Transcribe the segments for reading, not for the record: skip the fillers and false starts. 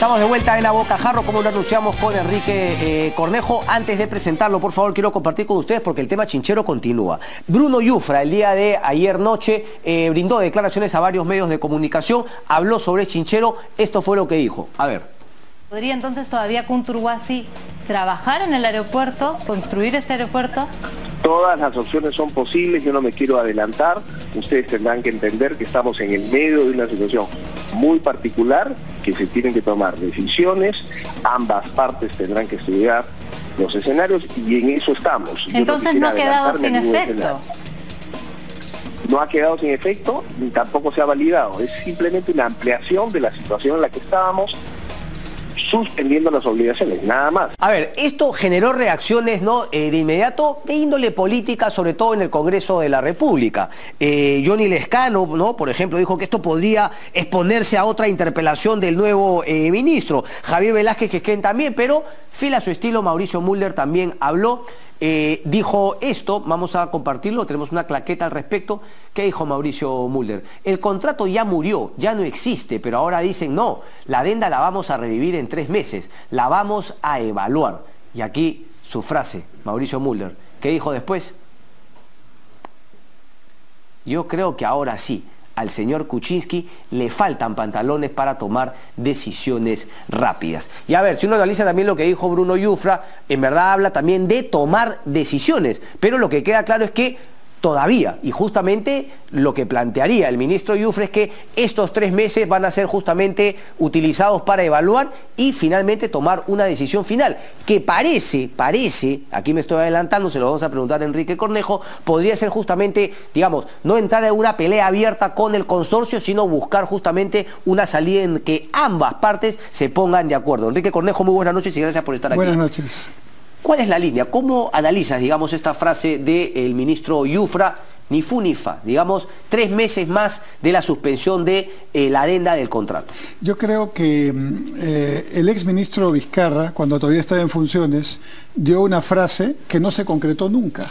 Estamos de vuelta en A Bocajarro, como lo anunciamos con Enrique Cornejo. Antes de presentarlo, por favor, quiero compartir con ustedes porque el tema chinchero continúa. Bruno Yufra, el día de ayer noche, brindó declaraciones a varios medios de comunicación, habló sobre chinchero. Esto fue lo que dijo. A ver. ¿Podría entonces todavía Kunturwasi trabajar en el aeropuerto, construir este aeropuerto? Todas las opciones son posibles, yo no me quiero adelantar. Ustedes tendrán que entender que estamos en el medio de una situación muy particular, que se tienen que tomar decisiones, ambas partes tendrán que estudiar los escenarios y en eso estamos. Entonces no ha quedado sin efecto. No ha quedado sin efecto ni tampoco se ha validado, es simplemente una ampliación de la situación en la que estábamos, suspendiendo las obligaciones, nada más. A ver, esto generó reacciones, ¿no? De inmediato de índole política, sobre todo en el Congreso de la República. Johnny Lescano, ¿no? Por ejemplo, dijo que esto podría exponerse a otra interpelación del nuevo ministro. Javier Velázquez Quisquén también, pero fiel a su estilo, Mauricio Mulder también habló. Dijo esto, vamos a compartirlo, tenemos una claqueta al respecto. ¿Qué dijo Mauricio Mulder? El contrato ya murió, ya no existe, pero ahora dicen no, la adenda la vamos a revivir en 3 meses, la vamos a evaluar. Y aquí su frase, Mauricio Mulder. ¿Qué dijo después? Yo creo que ahora sí, al señor Kuczynski le faltan pantalones para tomar decisiones rápidas. Y a ver, si uno analiza también lo que dijo Bruno Yufra, en verdad habla también de tomar decisiones, pero lo que queda claro es que todavía, y justamente lo que plantearía el ministro Yufra es que estos 3 meses van a ser justamente utilizados para evaluar y finalmente tomar una decisión final, que parece, aquí me estoy adelantando, se lo vamos a preguntar a Enrique Cornejo, podría ser justamente, digamos, no entrar en una pelea abierta con el consorcio, sino buscar justamente una salida en que ambas partes se pongan de acuerdo. Enrique Cornejo, muy buenas noches y gracias por estar aquí. Buenas noches. ¿Cuál es la línea? ¿Cómo analizas, digamos, esta frase del ministro Yufra, ni fu ni fa, digamos, 3 meses más de la suspensión de la adenda del contrato? Yo creo que el exministro Vizcarra, cuando todavía estaba en funciones, dio una frase que no se concretó nunca,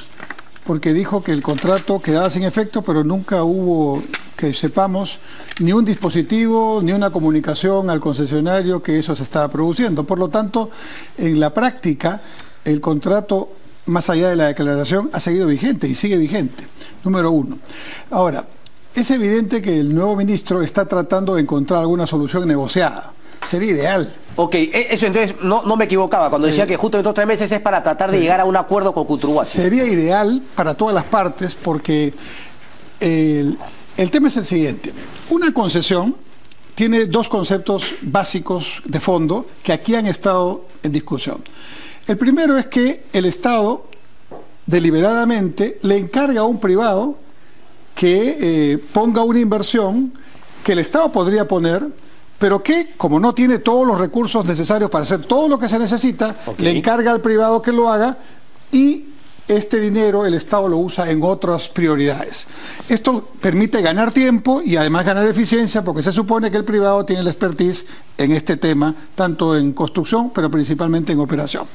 porque dijo que el contrato quedaba sin efecto, pero nunca hubo, que sepamos, ni un dispositivo, ni una comunicación al concesionario que eso se estaba produciendo. Por lo tanto, en la práctica, el contrato, más allá de la declaración, ha seguido vigente y sigue vigente, número 1. Ahora, es evidente que el nuevo ministro está tratando de encontrar alguna solución negociada. Sería ideal. Ok, eso entonces no me equivocaba cuando decía que justo en estos 3 meses es para tratar de llegar a un acuerdo con Kunturwasi. Sería ideal para todas las partes porque el tema es el siguiente. Una concesión tiene 2 conceptos básicos de fondo que aquí han estado en discusión. El primero es que el Estado deliberadamente le encarga a un privado que ponga una inversión que el Estado podría poner, pero que, como no tiene todos los recursos necesarios para hacer todo lo que se necesita, le encarga al privado que lo haga y este dinero el Estado lo usa en otras prioridades. Esto permite ganar tiempo y además ganar eficiencia porque se supone que el privado tiene la expertise en este tema, tanto en construcción, pero principalmente en operación.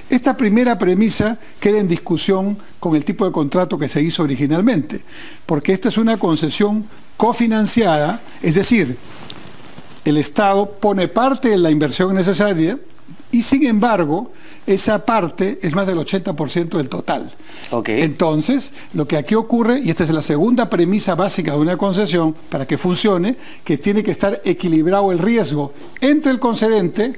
Esta primera premisa queda en discusión con el tipo de contrato que se hizo originalmente, porque esta es una concesión cofinanciada, es decir, el Estado pone parte de la inversión necesaria y sin embargo esa parte es más del 80% del total. Entonces, lo que aquí ocurre, y esta es la segunda premisa básica de una concesión para que funcione, que tiene que estar equilibrado el riesgo entre el concedente,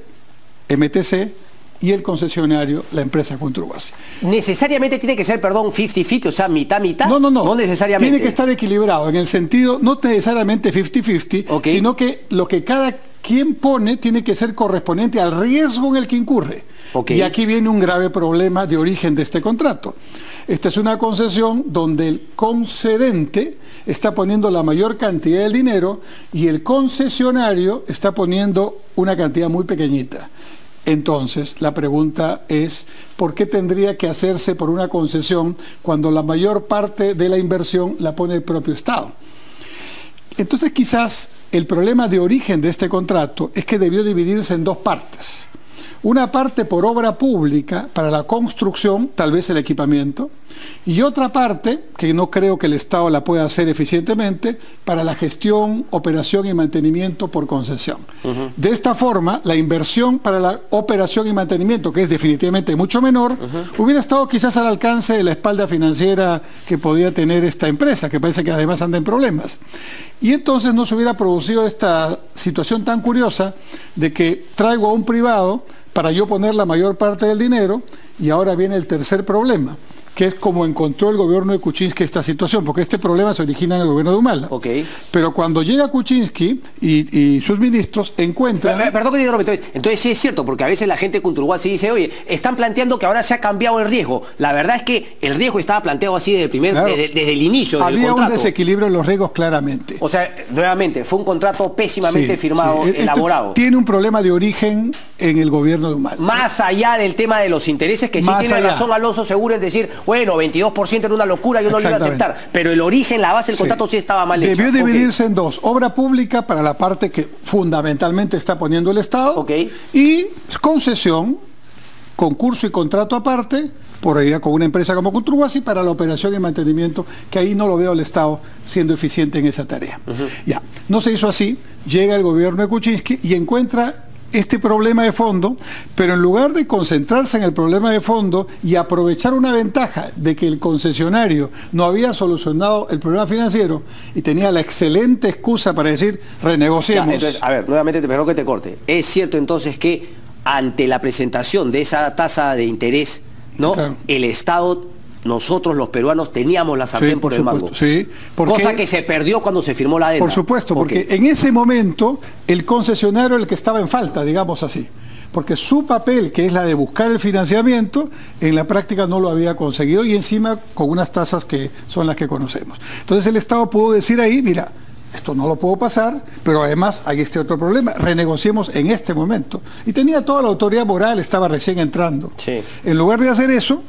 MTC, y el concesionario, la empresa Kunturwasi. ¿Necesariamente tiene que ser, perdón, 50-50, o sea, mitad-mitad? No. No necesariamente. Tiene que estar equilibrado, en el sentido, no necesariamente 50-50, sino que lo que cada quien pone tiene que ser correspondiente al riesgo en el que incurre. Y aquí viene un grave problema de origen de este contrato. Esta es una concesión donde el concedente está poniendo la mayor cantidad de dinero y el concesionario está poniendo una cantidad muy pequeñita. Entonces, la pregunta es, ¿por qué tendría que hacerse por una concesión cuando la mayor parte de la inversión la pone el propio Estado? Entonces, quizás el problema de origen de este contrato es que debió dividirse en 2 partes. Una parte por obra pública para la construcción, tal vez el equipamiento, y otra parte, que no creo que el Estado la pueda hacer eficientemente, para la gestión, operación y mantenimiento por concesión. De esta forma, la inversión para la operación y mantenimiento, que es definitivamente mucho menor, hubiera estado quizás al alcance de la espalda financiera que podía tener esta empresa, que parece que además anda en problemas. Y entonces no se hubiera producido esta situación tan curiosa de que traigo a un privado para yo poner la mayor parte del dinero, y ahora viene el tercer problema, que es como encontró el gobierno de Kuczynski esta situación, porque este problema se origina en el gobierno de Humala. Pero cuando llega Kuczynski y sus ministros encuentran... Perdón que te interrumpa, entonces sí es cierto, porque a veces la gente conturguasi dice, oye, están planteando que ahora se ha cambiado el riesgo. La verdad es que el riesgo estaba planteado así desde el inicio del contrato. Había un desequilibrio en los riesgos claramente. O sea, nuevamente, fue un contrato pésimamente firmado, elaborado. Tiene un problema de origen en el gobierno de Humala. Más allá del tema de los intereses, que sí tiene razón Alonso Segura en decir, bueno, 22% era una locura, yo no lo iba a aceptar, pero el origen, la base del contrato sí estaba mal hecha. Debió dividirse en dos: obra pública para la parte que fundamentalmente está poniendo el Estado, y concesión, concurso y contrato aparte, por allá con una empresa como Conturguasi, para la operación y mantenimiento, que ahí no lo veo al Estado siendo eficiente en esa tarea. Ya, no se hizo así, llega el gobierno de Kuczynski y encuentra este problema de fondo, pero en lugar de concentrarse en el problema de fondo y aprovechar una ventaja de que el concesionario no había solucionado el problema financiero y tenía la excelente excusa para decir, renegociemos. Ya, entonces, a ver, nuevamente, perdón que te corte. Es cierto entonces que ante la presentación de esa tasa de interés, ¿no? El Estado, nosotros los peruanos teníamos la sartén por el mango. Cosa que se perdió cuando se firmó la adenda. Por supuesto, porque en ese momento el concesionario era el que estaba en falta, digamos así. Porque su papel, que es la de buscar el financiamiento, en la práctica no lo había conseguido, y encima con unas tasas que son las que conocemos. Entonces el Estado pudo decir ahí, mira, esto no lo puedo pasar, pero además hay este otro problema, renegociemos en este momento. Y tenía toda la autoridad moral, estaba recién entrando. En lugar de hacer eso,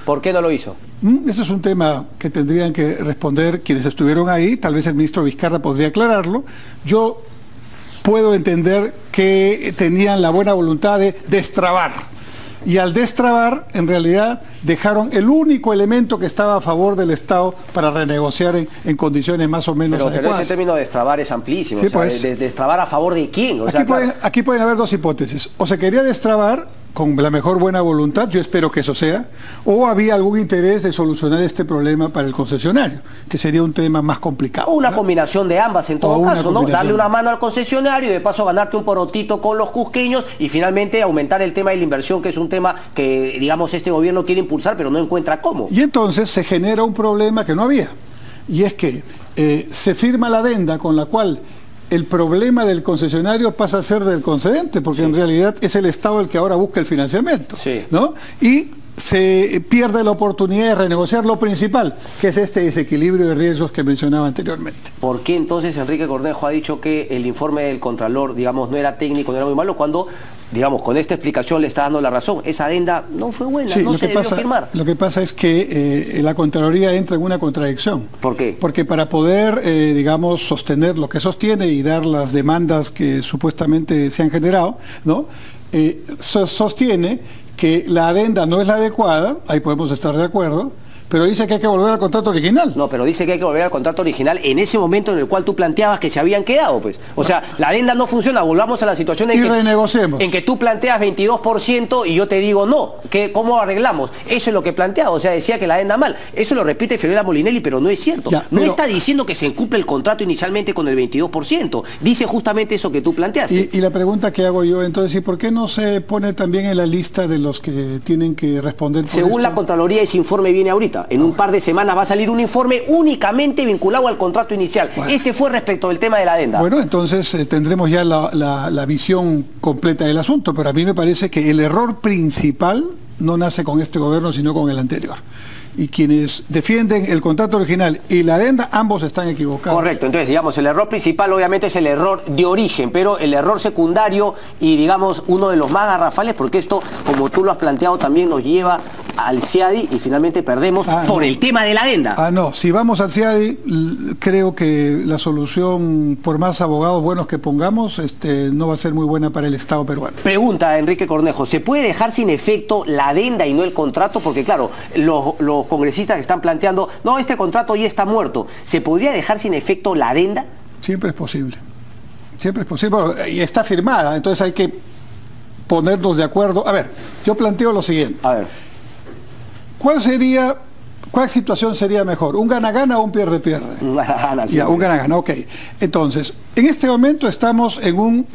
¿Por qué no lo hizo? Ese es un tema que tendrían que responder quienes estuvieron ahí. Tal vez el ministro Vizcarra podría aclararlo. Yo puedo entender que tenían la buena voluntad de destrabar. Y al destrabar, en realidad, dejaron el único elemento que estaba a favor del Estado para renegociar en condiciones más o menos adecuadas. Pero ese término de destrabar es amplísimo. Sí, o sea, ¿destrabar a favor de quién? O aquí pueden haber dos hipótesis. O se quería destrabar con la mejor buena voluntad, yo espero que eso sea, o había algún interés de solucionar este problema para el concesionario, que sería un tema más complicado. Una combinación de ambas en todo caso, ¿no? Darle una mano al concesionario y de paso ganarte un porotito con los cusqueños y finalmente aumentar el tema de la inversión, que es un tema que, digamos, este gobierno quiere impulsar, pero no encuentra cómo. Y entonces se genera un problema que no había, y es que se firma la adenda con la cual el problema del concesionario pasa a ser del concedente, porque en realidad es el Estado el que ahora busca el financiamiento, ¿no? Y se pierde la oportunidad de renegociar lo principal, que es este desequilibrio de riesgos que mencionaba anteriormente. ¿Por qué entonces Enrique Cornejo ha dicho que el informe del Contralor, digamos, no era técnico, no era muy malo, cuando, digamos, con esta explicación le está dando la razón? Esa adenda no fue buena, no se debió firmar. Lo que pasa es que la Contraloría entra en una contradicción. ¿Por qué? Porque para poder, digamos, sostener lo que sostiene y dar las demandas que supuestamente se han generado, ¿no? Sostiene que la adenda no es la adecuada, ahí podemos estar de acuerdo, pero dice que hay que volver al contrato original. No, pero dice que hay que volver al contrato original en ese momento en el cual tú planteabas que se habían quedado, pues. O sea, la adenda no funciona, volvamos a la situación en que tú planteas 22% y yo te digo no. ¿Cómo arreglamos? Eso es lo que planteaba, o sea, decía que la adenda mal. Eso lo repite Fiorella Molinelli, pero no es cierto. No está diciendo que se incumple el contrato inicialmente con el 22%. Dice justamente eso que tú planteaste. Y la pregunta que hago yo entonces, ¿y por qué no se pone también en la lista de los que tienen que responder por Según la Contraloría, ese informe viene ahorita. En un par de semanas va a salir un informe únicamente vinculado al contrato inicial. Este fue respecto del tema de la adenda. Bueno, entonces tendremos ya la visión completa del asunto, pero a mí me parece que el error principal no nace con este gobierno, sino con el anterior. y quienes defienden el contrato original y la adenda, ambos están equivocados. Correcto, entonces digamos, el error principal obviamente es el error de origen, pero el error secundario y digamos uno de los más garrafales, porque esto, como tú lo has planteado, también nos lleva al CIADI y finalmente perdemos por el tema de la adenda. No, si vamos al CIADI, creo que la solución, por más abogados buenos que pongamos, no va a ser muy buena para el Estado peruano. Pregunta Enrique Cornejo, ¿se puede dejar sin efecto la adenda y no el contrato? Porque claro, los congresistas están planteando, no, este contrato ya está muerto. ¿Se podría dejar sin efecto la adenda? Siempre es posible. Siempre es posible. Bueno, y está firmada, entonces hay que ponernos de acuerdo. A ver, yo planteo lo siguiente. A ver. ¿Cuál situación sería mejor? ¿Un gana-gana o un pierde-pierde? Un gana-gana, sí. Ya, un gana-gana, ok. Entonces, en este momento estamos en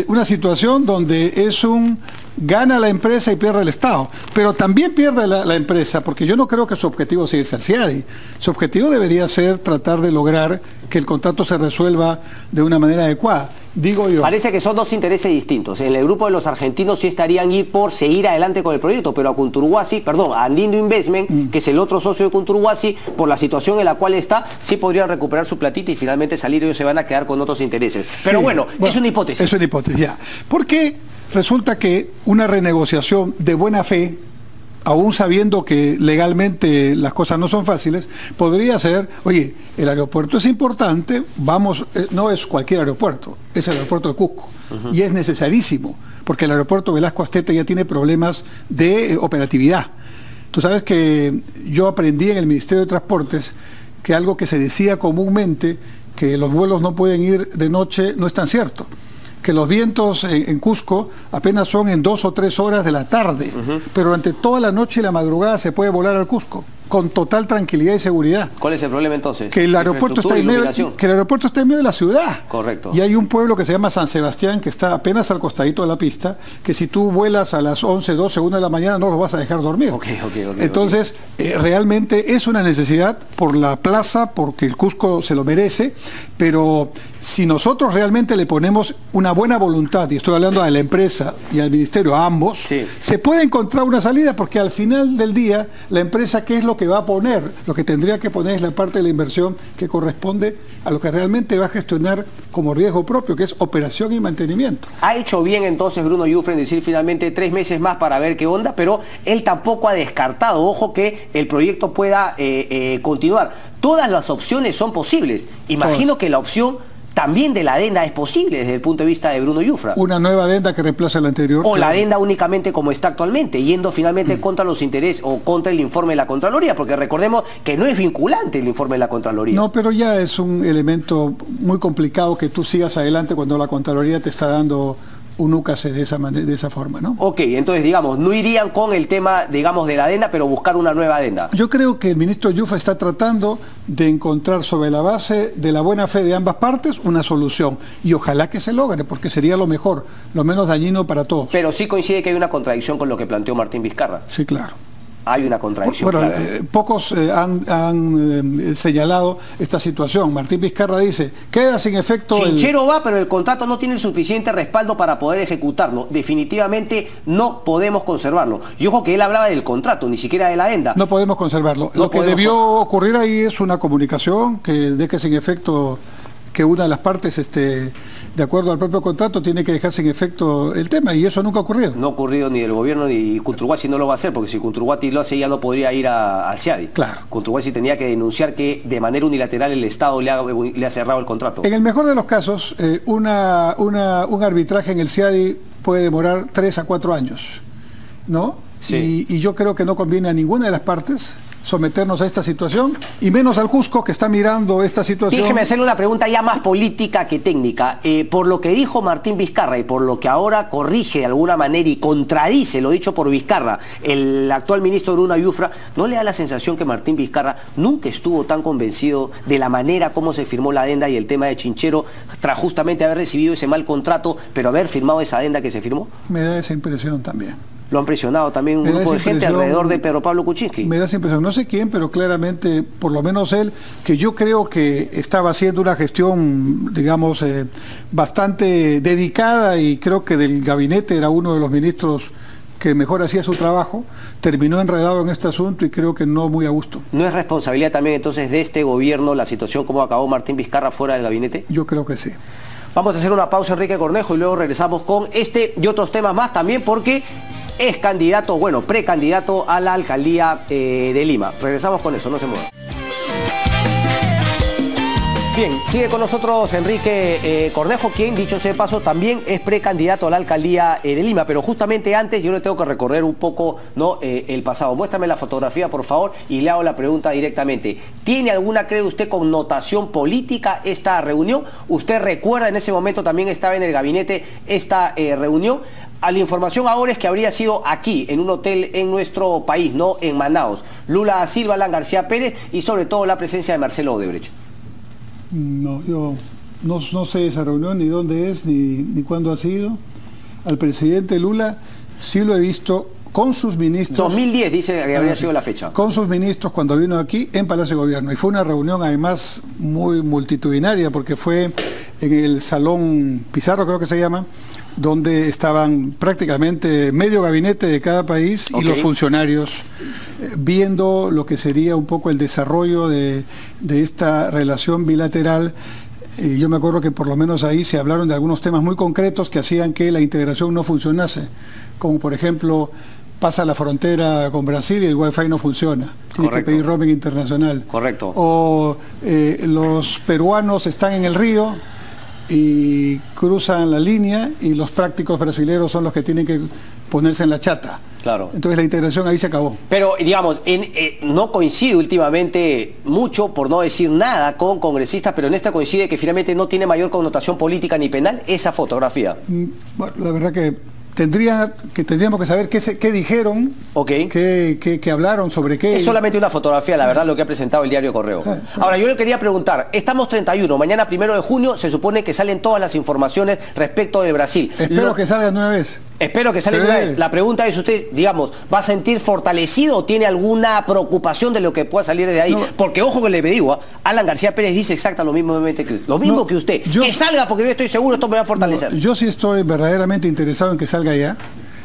una situación donde es un gana la empresa y pierde el Estado, pero también pierde la empresa, porque yo no creo que su objetivo sea irse al CIADI. Su objetivo debería ser tratar de lograr que el contrato se resuelva de una manera adecuada. Digo yo. Parece que son dos intereses distintos. En el grupo de los argentinos sí estarían por seguir adelante con el proyecto, pero a Andindo Investment, que es el otro socio de Conturhuasi, por la situación en la cual está, sí podrían recuperar su platita y finalmente salir. Ellos se van a quedar con otros intereses. Pero bueno, es una hipótesis. Es una hipótesis, ya. Porque resulta que una renegociación de buena fe, aún sabiendo que legalmente las cosas no son fáciles, podría ser, oye, el aeropuerto es importante, no es cualquier aeropuerto, es el aeropuerto de Cusco, y es necesarísimo, porque el aeropuerto Velasco Astete ya tiene problemas de operatividad. Tú sabes que yo aprendí en el Ministerio de Transportes que algo que se decía comúnmente, que los vuelos no pueden ir de noche, no es tan cierto. Que los vientos en Cusco apenas son en 2 o 3 horas de la tarde, pero durante toda la noche y la madrugada se puede volar al Cusco con total tranquilidad y seguridad. ¿Cuál es el problema entonces? Que el aeropuerto está en medio de la ciudad. Correcto. Y hay un pueblo que se llama San Sebastián, que está apenas al costadito de la pista, que si tú vuelas a las 11, 12, 1 de la mañana no los vas a dejar dormir. Entonces, realmente es una necesidad por la plaza, porque el Cusco se lo merece, pero si nosotros realmente le ponemos una buena voluntad, y estoy hablando a la empresa y al ministerio, a ambos, se puede encontrar una salida, porque al final del día, la empresa, ¿qué es lo que va a poner? Lo que tendría que poner es la parte de la inversión que corresponde a lo que realmente va a gestionar como riesgo propio, que es operación y mantenimiento. Ha hecho bien entonces Bruno Yufre en decir finalmente 3 meses más para ver qué onda, pero él tampoco ha descartado, ojo, que el proyecto pueda continuar. Todas las opciones son posibles. Imagino que la opción también de la adenda es posible desde el punto de vista de Bruno Yufra. Una nueva adenda que reemplace la anterior. O la adenda únicamente como está actualmente, yendo finalmente contra los intereses o contra el informe de la Contraloría, porque recordemos que no es vinculante el informe de la Contraloría. No, pero ya es un elemento muy complicado que tú sigas adelante cuando la Contraloría te está dando un úcase de esa forma, ¿no? Ok, entonces, digamos, no irían con el tema, digamos, de la adenda, pero buscar una nueva adenda. Yo creo que el ministro Yufra está tratando de encontrar, sobre la base de la buena fe de ambas partes, una solución. Y ojalá que se logre, porque sería lo mejor, lo menos dañino para todos. Pero sí coincide que hay una contradicción con lo que planteó Martín Vizcarra. Sí, claro. Hay una contradicción. Bueno, claro. Pocos han señalado esta situación. Martín Vizcarra dice, queda sin efecto... Chinchero va, pero el contrato no tiene el suficiente respaldo para poder ejecutarlo. Definitivamente no podemos conservarlo. Y ojo que él hablaba del contrato, ni siquiera de la adenda. No podemos conservarlo. Lo que debió ocurrir ahí es una comunicación que deje sin efecto, que una de las partes, de acuerdo al propio contrato, tiene que dejar sin efecto el tema, y eso nunca ha ocurrido. No ha ocurrido ni del gobierno ni Conturhuasi no lo va a hacer, porque si Conturhuasi lo hace ya no podría ir al CIADI. Claro. Conturhuasi tenía que denunciar que de manera unilateral el Estado le ha cerrado el contrato. En el mejor de los casos, un arbitraje en el CIADI puede demorar 3 a 4 años, ¿no? Sí. Y yo creo que no conviene a ninguna de las partes someternos a esta situación, y menos al Cusco, que está mirando esta situación. Déjeme hacerle una pregunta ya más política que técnica. Por lo que dijo Martín Vizcarra y por lo que ahora corrige de alguna manera y contradice lo dicho por Vizcarra, el actual ministro Bruno Yufra, ¿no le da la sensación que Martín Vizcarra nunca estuvo tan convencido de la manera como se firmó la adenda y el tema de Chinchero, tras justamente haber recibido ese mal contrato, pero haber firmado esa adenda que se firmó? Me da esa impresión también. Lo han presionado también un grupo de gente alrededor de Pedro Pablo Kuczynski. Me da esa impresión, no sé quién, pero claramente, por lo menos él, que yo creo que estaba haciendo una gestión, digamos, bastante dedicada, y creo que del gabinete era uno de los ministros que mejor hacía su trabajo, terminó enredado en este asunto y creo que no muy a gusto. ¿No es responsabilidad también entonces de este gobierno la situación como acabó Martín Vizcarra fuera del gabinete? Yo creo que sí. Vamos a hacer una pausa, Enrique Cornejo, y luego regresamos con este y otros temas más también, porque es candidato, bueno, precandidato a la alcaldía de Lima. Regresamos con eso, no se muevan. Bien, sigue con nosotros Enrique Cornejo, quien, dicho sea de paso, también es precandidato a la alcaldía de Lima, pero justamente antes yo le tengo que recorrer un poco, ¿no?, el pasado. Muéstrame la fotografía, por favor, y le hago la pregunta directamente. ¿Tiene alguna, cree usted, connotación política esta reunión? ¿Usted recuerda, en ese momento también estaba en el gabinete esta reunión? A la información ahora es que habría sido aquí, en un hotel en nuestro país, ¿no?, en Manaos. Lula da Silva, Alan García Pérez y sobre todo la presencia de Marcelo Odebrecht. No, yo no sé esa reunión, ni dónde es, ni cuándo ha sido. Al presidente Lula sí lo he visto con sus ministros. 2010 dice que habría sido la fecha. Con sus ministros cuando vino aquí en Palacio de Gobierno. Y fue una reunión además muy multitudinaria porque fue en el Salón Pizarro, creo que se llama, donde estaban prácticamente medio gabinete de cada país y los funcionarios viendo lo que sería un poco el desarrollo de esta relación bilateral. Yo me acuerdo que por lo menos ahí se hablaron de algunos temas muy concretos que hacían que la integración no funcionase, como por ejemplo pasa la frontera con Brasil y el Wi-Fi no funciona, tiene que pedir roaming internacional. Correcto. O los peruanos están en el río y cruzan la línea y los prácticos brasileños son los que tienen que ponerse en la chata. Claro. Entonces la integración ahí se acabó. Pero, digamos, no coincide últimamente mucho, por no decir nada, con congresistas, pero en esta coincide que finalmente no tiene mayor connotación política ni penal esa fotografía. Bueno, la verdad que tendríamos que saber qué dijeron, qué hablaron, sobre qué. Es solamente una fotografía, la verdad, lo que ha presentado el diario Correo. Ahora, yo le quería preguntar, estamos 31, mañana 1 de junio, se supone que salen todas las informaciones respecto de Brasil. Espero que salgan de una vez. Espero que salga de una vez. La pregunta es, usted, digamos, ¿va a sentir fortalecido o tiene alguna preocupación de lo que pueda salir de ahí? No. Porque, ojo que le digo, Alan García Pérez dice exactamente lo mismo que usted. Que salga, porque yo estoy seguro esto me va a fortalecer. Yo sí estoy verdaderamente interesado en que salga ya.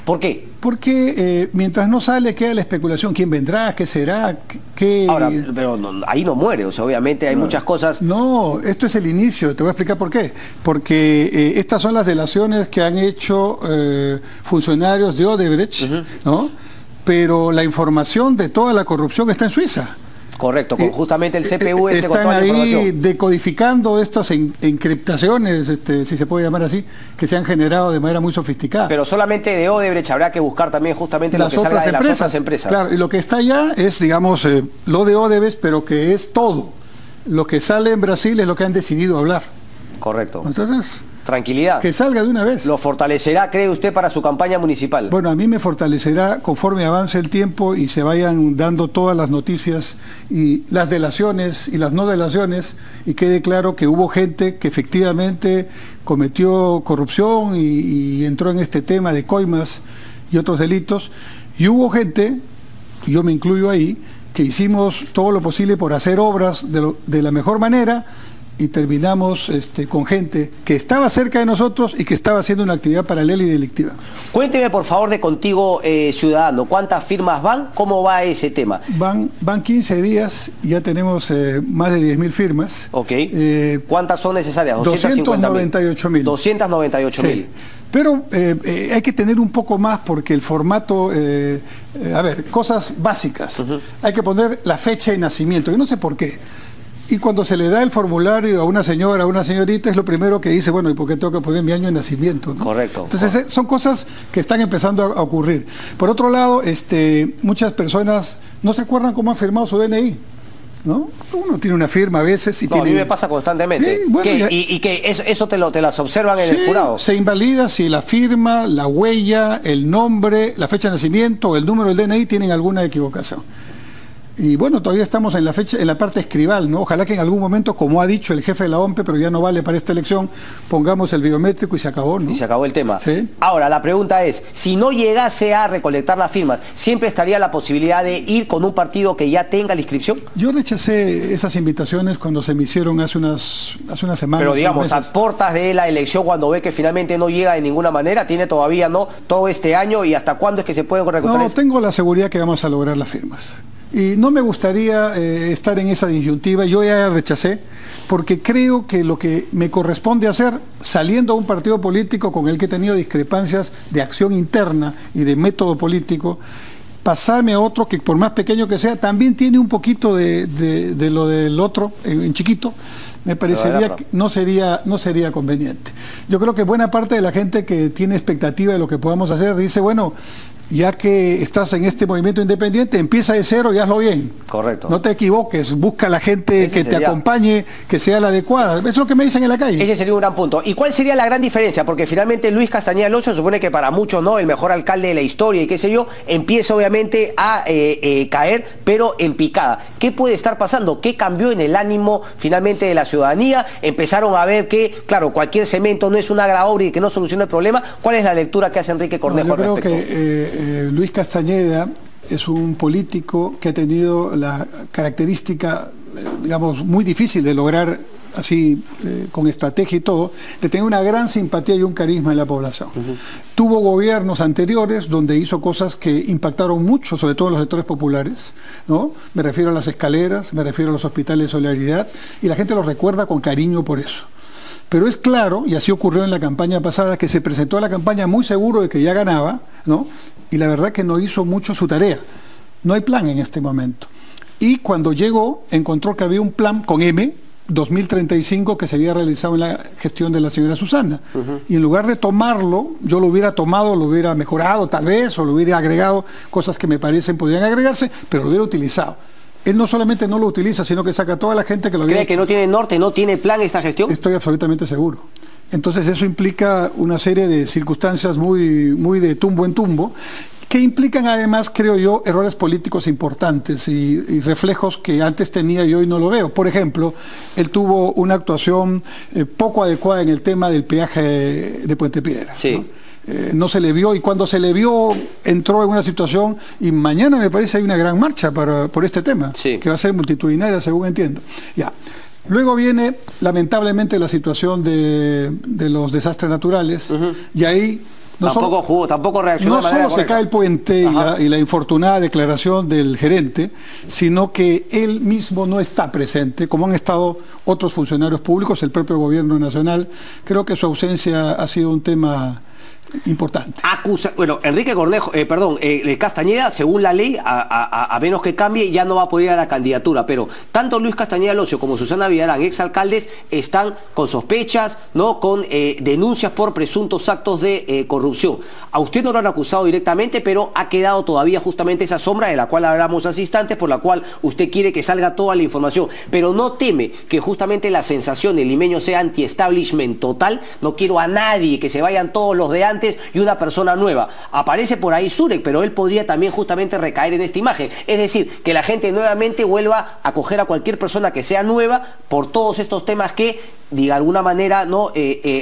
¿Por qué? Porque mientras no sale queda la especulación, quién vendrá, qué será, qué... Ahora, pero ahí no muere, o sea, obviamente hay muchas cosas... No, esto es el inicio, te voy a explicar por qué. Porque estas son las delaciones que han hecho funcionarios de Odebrecht, ¿no? Pero la información de toda la corrupción está en Suiza. Correcto, con justamente el CPU están con toda la información. Ahí decodificando estas encriptaciones, si se puede llamar así, que se han generado de manera muy sofisticada. Pero solamente de Odebrecht habrá que buscar también justamente lo que salga de las otras empresas. Claro, y lo que está allá es, digamos, lo de Odebrecht, pero que es todo. Lo que sale en Brasil es lo que han decidido hablar. Correcto. Entonces... Tranquilidad. Que salga de una vez. ¿Lo fortalecerá, cree usted, para su campaña municipal? Bueno, a mí me fortalecerá conforme avance el tiempo y se vayan dando todas las noticias y las delaciones y las no delaciones y quede claro que hubo gente que efectivamente cometió corrupción y entró en este tema de coimas y otros delitos. Y hubo gente, y yo me incluyo ahí, que hicimos todo lo posible por hacer obras de la mejor manera, y terminamos con gente que estaba cerca de nosotros y que estaba haciendo una actividad paralela y delictiva. Cuénteme, por favor, de Contigo Ciudadano. ¿Cuántas firmas van? ¿Cómo va ese tema? Van 15 días, ya tenemos más de 10.000 firmas. Ok. ¿Cuántas son necesarias? 298.000. 298.000. Sí. Pero hay que tener un poco más porque el formato, a ver, cosas básicas. Hay que poner la fecha de nacimiento, yo no sé por qué. Y cuando se le da el formulario a una señora, a una señorita, es lo primero que dice, bueno, ¿y por qué tengo que poner mi año de nacimiento? ¿No? Correcto. Entonces son cosas que están empezando a ocurrir. Por otro lado, muchas personas no se acuerdan cómo han firmado su DNI, ¿no? Uno tiene una firma a veces y no, tiene... a mí me pasa constantemente. Bueno, y que eso te las observan en el jurado. Se invalida si la firma, la huella, el nombre, la fecha de nacimiento o el número del DNI tienen alguna equivocación. Y bueno, todavía estamos en la fecha, en la parte escribal, ¿no? Ojalá que en algún momento, como ha dicho el jefe de la OMPE, pero ya no vale para esta elección, pongamos el biométrico y se acabó, ¿no? Y se acabó el tema. Sí. Ahora, la pregunta es, si no llegase a recolectar las firmas, ¿siempre estaría la posibilidad de ir con un partido que ya tenga la inscripción? Yo rechacé esas invitaciones cuando se me hicieron hace unas semanas. Pero digamos, a portas de la elección, cuando ve que finalmente no llega de ninguna manera, tiene todavía no todo este año, y hasta cuándo es que se puede recolectar No, eso? tengo la seguridad que vamos a lograr las firmas. Y no me gustaría estar en esa disyuntiva. Yo ya rechacé, porque creo que lo que me corresponde hacer, saliendo a un partido político con el que he tenido discrepancias de acción interna y de método político, pasarme a otro que, por más pequeño que sea, también tiene un poquito de lo del otro, en chiquito, me parecería que no sería conveniente. Yo creo que buena parte de la gente que tiene expectativa de lo que podamos hacer dice, bueno, ya que estás en este movimiento independiente, empieza de cero y hazlo bien. Correcto. No te equivoques, busca a la gente Ese que te acompañe, que sea la adecuada. Eso es lo que me dicen en la calle. Ese sería un gran punto. ¿Y cuál sería la gran diferencia? Porque finalmente Luis Castañeda Alonso, se supone que para muchos no, el mejor alcalde de la historia y qué sé yo, empieza obviamente a caer, pero en picada. ¿Qué puede estar pasando? ¿Qué cambió en el ánimo finalmente de la ciudadanía? Empezaron a ver que, claro, cualquier cemento no es una gran obra y que no soluciona el problema. ¿Cuál es la lectura que hace Enrique Cornejo al respecto? Yo creo que Luis Castañeda es un político que ha tenido la característica, digamos, muy difícil de lograr así, con estrategia y todo, de tener una gran simpatía y un carisma en la población. Tuvo gobiernos anteriores donde hizo cosas que impactaron mucho, sobre todo en los sectores populares, ¿no? Me refiero a las escaleras, me refiero a los hospitales de solidaridad, y la gente lo recuerda con cariño por eso. Pero es claro, y así ocurrió en la campaña pasada, que se presentó a la campaña muy seguro de que ya ganaba, ¿no? Y la verdad que no hizo mucho su tarea. No hay plan en este momento. Y cuando llegó, encontró que había un plan con M, 2035, que se había realizado en la gestión de la señora Susana. Y en lugar de tomarlo, yo lo hubiera tomado, lo hubiera mejorado tal vez, o lo hubiera agregado cosas que me parecen podrían agregarse, pero lo hubiera utilizado. Él no solamente no lo utiliza, sino que saca a toda la gente que lo ¿Cree que no tiene norte, no tiene plan esta gestión? Estoy absolutamente seguro. Entonces eso implica una serie de circunstancias muy de tumbo en tumbo, que implican además, creo yo, errores políticos importantes y reflejos que antes tenía y hoy no lo veo. Por ejemplo, él tuvo una actuación poco adecuada en el tema del peaje de Puente Piedra. Sí. ¿no? No se le vio, y cuando se le vio entró en una situación, y mañana me parece hay una gran marcha por este tema, sí, que va a ser multitudinaria según entiendo. Ya. Luego viene lamentablemente la situación de los desastres naturales, y ahí tampoco reaccionó. No solo se cae el puente y la infortunada declaración del gerente, sino que él mismo no está presente, como han estado otros funcionarios públicos, el propio gobierno nacional. Creo que su ausencia ha sido un tema importante. Bueno, Enrique Cornejo, Castañeda, según la ley, a menos que cambie, ya no va a poder ir a la candidatura, pero tanto Luis Castañeda Alonso como Susana Villarán, exalcaldes, están con sospechas, ¿no? Con denuncias por presuntos actos de corrupción. A usted no lo han acusado directamente, pero ha quedado todavía justamente esa sombra de la cual hablamos hace instantes, por la cual usted quiere que salga toda la información, pero no teme que justamente la sensación del limeño sea anti-establishment total. No quiero a nadie, que se vayan todos los de antes y una persona nueva. Aparece por ahí Zurek, pero él podría también justamente recaer en esta imagen. Es decir, que la gente nuevamente vuelva a coger a cualquier persona que sea nueva por todos estos temas que, de alguna manera, no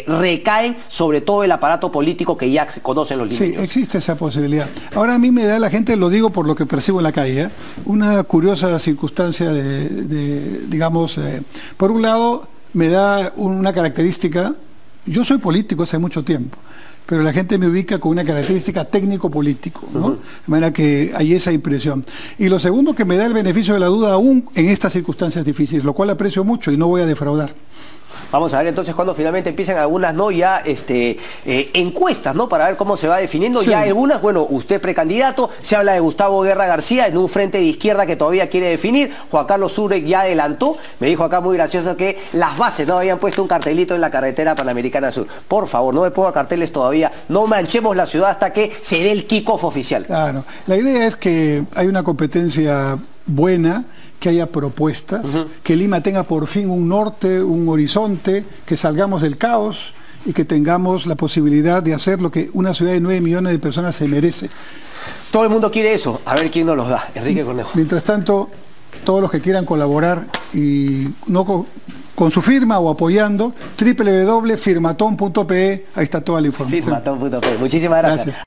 recaen sobre todo el aparato político que ya se conocen los limeños. Sí, existe esa posibilidad. Ahora a mí me da, la gente, lo digo por lo que percibo en la calle, una curiosa circunstancia digamos, por un lado me da una característica. Yo soy político hace mucho tiempo, pero la gente me ubica con una característica técnico-político, ¿no? De manera que hay esa impresión. Y lo segundo, que me da el beneficio de la duda aún en estas circunstancias difíciles, lo cual aprecio mucho y no voy a defraudar. Vamos a ver entonces cuando finalmente empiezan algunas, ¿no? Ya encuestas, ¿no? Para ver cómo se va definiendo. Sí. Ya algunas, bueno, usted precandidato, se habla de Gustavo Guerra García en un frente de izquierda que todavía quiere definir. Juan Carlos Zurek ya adelantó. Me dijo acá muy gracioso que las bases no habían puesto un cartelito en la carretera Panamericana Sur. Por favor, no me ponga carteles todavía. No manchemos la ciudad hasta que se dé el kick-off oficial. Claro. La idea es que hay una competencia buena, que haya propuestas, que Lima tenga por fin un norte, un horizonte, que salgamos del caos y que tengamos la posibilidad de hacer lo que una ciudad de 9 millones de personas se merece. Todo el mundo quiere eso, a ver quién nos los da. Enrique Cornejo. Mientras tanto, todos los que quieran colaborar y no con su firma o apoyando, www.firmaton.pe, ahí está toda la información. Firmaton.pe. Muchísimas gracias.